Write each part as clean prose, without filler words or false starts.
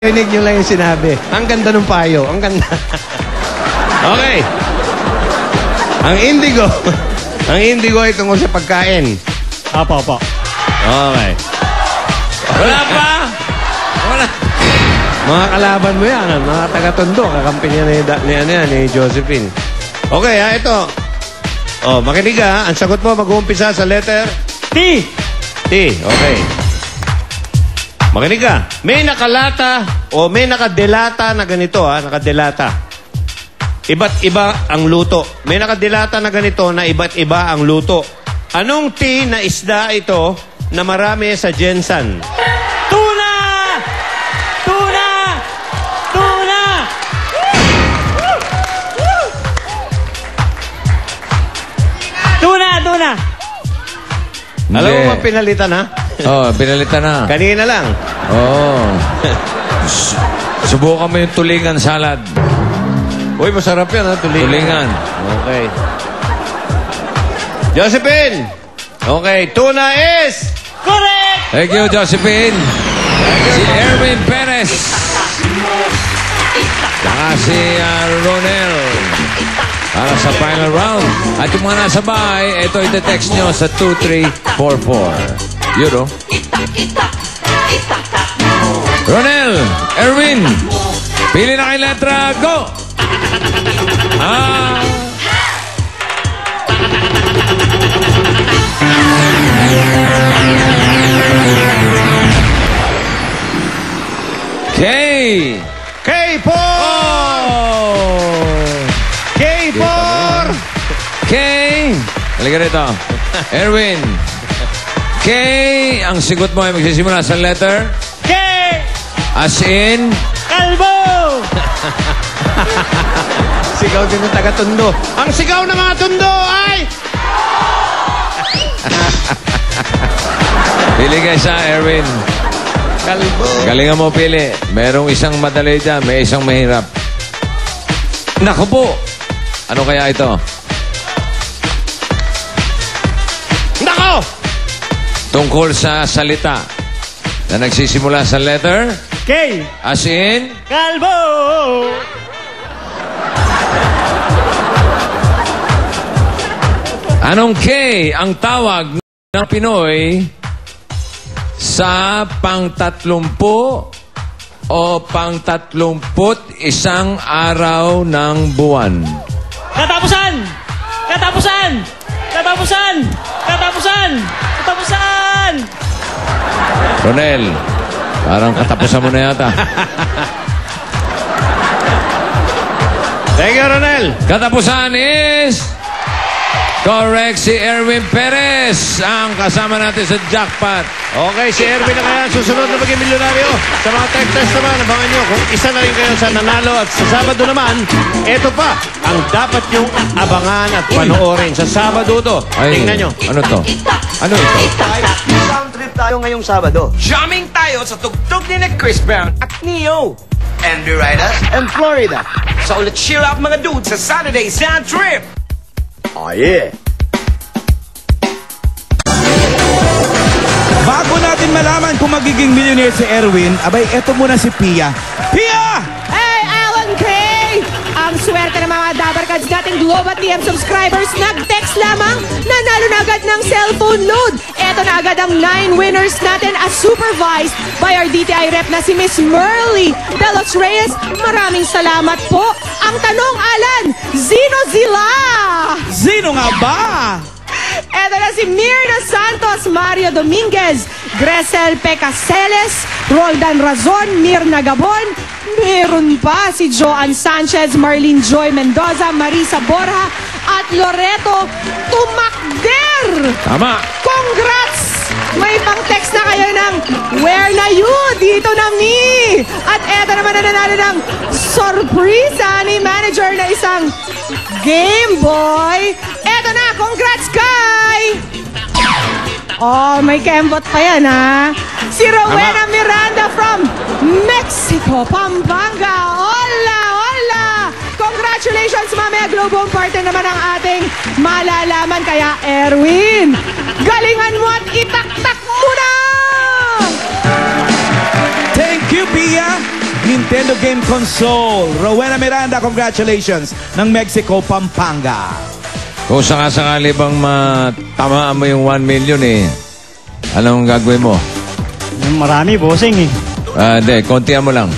Rinig nyo lang yung sinabi. Ang ganda ng payo. Ang ganda. Okay. Ang indigo. Ang indigo ay tungkol sa pagkain. Apo. Okay. Wala pa! Wala. Mga kalaban mo yan. Mga taga-tondo. Kakampi niya ni Josephine. Okay, ito. Oh, makinig ha. Ang sagot mo mag-uumpisa sa letter T. T. Okay. Makinig ka. May nakalata o may nakadelata na ganito nakadelata. Iba't iba ang luto. May nakadelata na ganito na iba't iba ang luto. Anong T na isda ito na marami sa Jensan? Tuna! Tuna! Tuna! Tuna! Tuna! Alam mo ba pinalitan ha? Oh, pinalitan na. Kanina lang. Oh. Subukan mo yung tulingan salad. Uy, masarap yan ha, Tulingan. Okay. Josephine! Okay, tuna is... Correct! Thank you, Josephine. Si Erwin Perez. Saka si Ronel. Para sa final round. At yung mga nasa bahay, ito ite-text nyo sa 2344. Yun, oh. Ronel, Erwin, pili na kay letra, go! K. K for... K for... K. Halika rito. Erwin. K. Ang sigot mo ay magsisimula sa letter? K. As in? Kalbo! Sigaw din ng taga-tondo. Ang sigaw ng mga tondo ay... Pili ka isa, Erwin. Kalbo. Galingan mo pili. Merong isang madali dyan, may isang mahirap. Naku po! Ano kaya ito? Nako! Tungkol sa salita na nagsisimula sa letter? K. As in? Kalbo! Anong K ang tawag ng Pinoy sa pang-30 o pang-31 araw ng buwan? Katapusan! Katapusan! Katapusan! Katapusan! Katapusan! Ronel, parang katapusan mo na yata. Thank you, Ronel. Katapusan is... Correct, si Erwin Perez ang kasama natin sa jackpot. Okay, si Erwin na kaya susunod na maging milyonaryo. Sa mga tech-test naman, abangan nyo kung isa na rin kayo sa nanalo. At sa Sabado naman, eto pa ang dapat nyong abangan at panoorin. Sa Sabado to. Tingnan nyo. Ano to? Ano ito? Sound trip tayo ngayong Sabado. Jamming tayo sa tugtog ni Chris Brown at Neo. And we ride us in Florida. So let's chill out mga dudes sa Saturday Sound Trip. Oh yeah. Bago natin malaman kung magiging millionaire si Erwin, abay, eto muna si Pia. Pia! Hey, Alan K! Ang swerte ng mga Dabarkads nating Globe at TM subscribers, nag-text lamang, nanalo na agad ng cellphone load. Eto na agad ang 9 winners natin as supervised by our DTI rep na si Miss Merly Delos Reyes. Maraming salamat po. Ang tanong, Alan, sino sila? Sino nga ba? Eto na si Mirna Santos, Mario Dominguez, Gresel Pecaseles, Roldan Razon, Mirna Gabon. Meron pa si Joan Sanchez, Marlene Joy Mendoza, Marisa Borja, at Loreto Tumakder. Tama. Congrats! May pang-text na kayo ng Where na you? Dito na me! At eto naman na nanalo ng sorpresa ni manager na isang Game Boy. Eto na! Congrats, Kai! Oh, may kembot pa yan, ha? Si Rowena Miranda from Mexico, Pampanga. Hola, hola! Congratulations, mamaya Globong partner naman ang ating malalaman. Kaya, Erwin, galingan mo at itaktak mo na! Thank you, Pia. Nintendo Game Console. Rowena Miranda, congratulations. Ng Mexico, Pampanga. Kung sakasakali bang matamaan mo yung 1 million anong gagawin mo? Marami, bossing eh. Hindi, kontihan mo lang.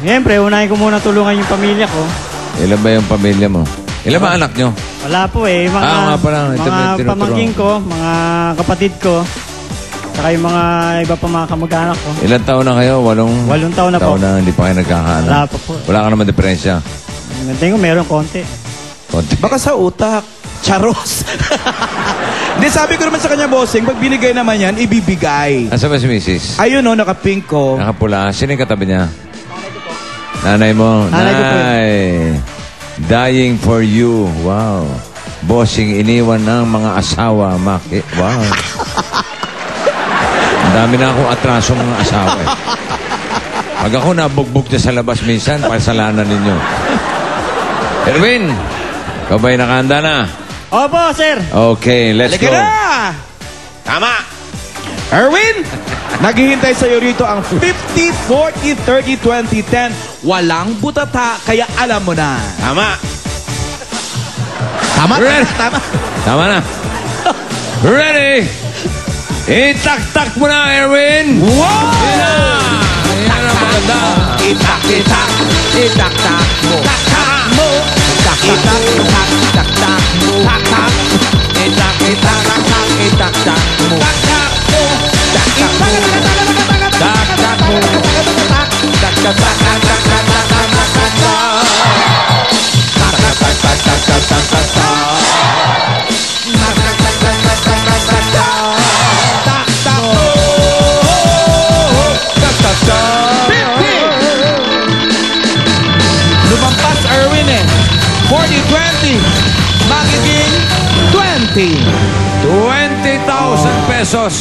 Siyempre, unahin ko muna tulungan yung pamilya ko. Ilan ba yung pamilya mo? Ilan ba anak nyo? Wala po eh. Mga, nga pala. Ito mga may tinuturo. pamangking ko, mga kapatid ko, saka yung mga iba pa mga kamag-anak ko. Ilan taon na kayo? 8 taon na po. Taon na hindi pa kayo nagkakaanak. Wala pa po. Wala ka naman diferensya. Tingin ko meron konti. Konti. Baka sa utak. Charos. Hindi, sabi ko naman sa kanya, bossing, pag binigay naman yan, ibibigay. Asa ba si Mrs.? Ayun, no, naka-pink ko. Nakapula. Sino yung katabi niya? Nanay mo. Nanay ko po. Nay. Dying for you. Wow. Bossing iniwan ng mga asawa. Wow. Ang dami na akong atraso mga asawa eh. Pag ako nabugbog na sa labas minsan, pasalanan ninyo. Erwin, ikaw ba'y nakahanda na? Opo, sir. Okay, let's Halika go. na! Tama! Erwin, naghihintay sa'yo rito ang 50, 40, 30, 20, 10. Walang butata, kaya alam mo na. Tama! Tama, Ready? tama. Tama na. Ready? Itak-tak mo na, Erwin. Wow! Yan na. Yan ang maganda. Itak-itak, itak-tak mo. Tak-tak mo. Tak-itak, tak-tak mo. Tak-tak. Itak-itak, tak-tak, itak-tak mo. Tak-tak mo. Tak-tak mo. Tak-tak mo. Lumampas, Erwin eh. 40, 20. Magiging 20. 20,000 pesos.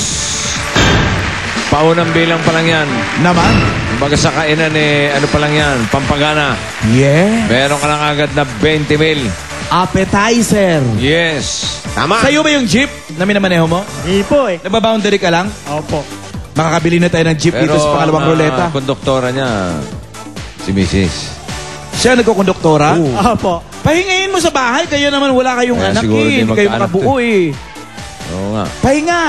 Paunang bilang pa lang yan. Naman? Kumbaga sa kainan ano pa lang yan, pampagana. Yeah. Meron ka lang agad na 20 mil. Appetizer. Yes. Tama! Sa'yo ba yung jeep na minamaneho mo? Hindi po eh. Nagbaboundary ka lang? Opo. Makakabili na tayo ng jeep dito sa pangalawang ruleta. konduktora niya, si Mrs. Siya nagkukonduktora? Opo. Pahingayin mo sa bahay. Kayo naman wala kayong Kaya anak siguro eh. di Hindi kayo magkaanak makabuo eh. Oo nga. Pahinga.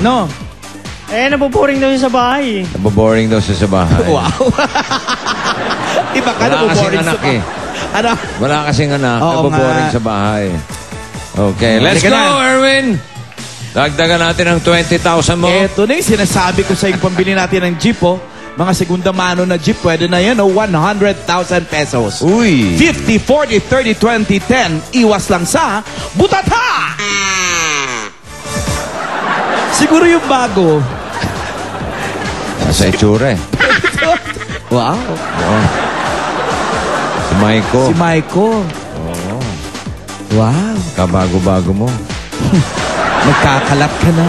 No? Nabuboring daw yun sa bahay eh. Naboboring daw siya sa bahay. Wow. Iba ka Wala na kasing anak eh. Ano? Wala kasing anak. Oo Naboboring nga. sa bahay. Okay, let's Halika go, na. Erwin. Dagdagan natin ang 20,000 mo. Eto na yung sinasabi ko sa yung pambili natin ng jeep, oh. Mga segunda mano na jeep, pwede na yan, oh. 100,000 pesos. Uy. 50, 40, 30, 20, 10. Iwas lang sa butata! Siguro yung bago. Sa itsura eh. Wow. Oo. Si Maiko. Si Maiko. Oo. Wow. Kabago-bago mo. Nagkakalat ka na.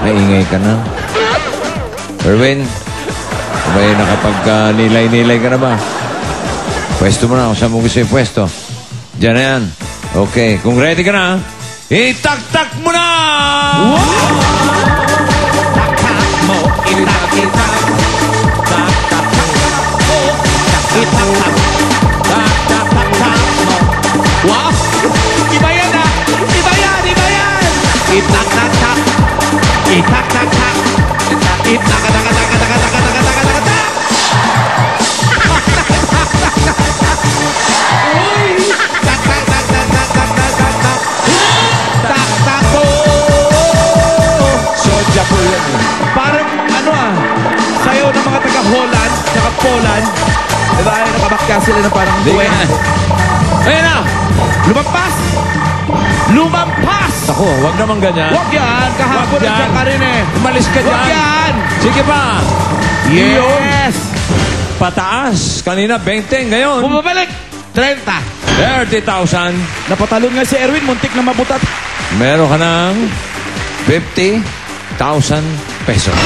Naingay ka na. Erwin, sabay nakapag-nilay-nilay ka na ba? Pwesto mo na. Kung saan mo gusto yung pwesto. Diyan na yan. Okay. Kung ready ka na, itak-tak mo na! Wow! Iba yan ah! Iba yan! Iba yan! Itak-tak-tak! Itak-tak-tak! Itak-tak-tak-tak-tak-tak-tak-tak-tak-tak! Tak-tak-tak-tak-tak-tak-tak-tak! Sodya po yan. Parang ano ah, sayaw ng mga taga-Holland, tsaka Poland. Diba? Nakabakya sila na parang Hindi duet. ka. Ayun na! Lumampas! Lumampas! Ako, wag naman ganyan. Huwag yan! Kahapon Wag yan. nandiyan ka rin eh. Umalis ka Huwag dyan. yan! Sige pa. Yes! Pataas. Kanina 20. Ngayon, Bumabalik! 30. 30,000. Napatalon nga si Erwin, muntik na mabutat. Meron ka ng 50,000 pesos.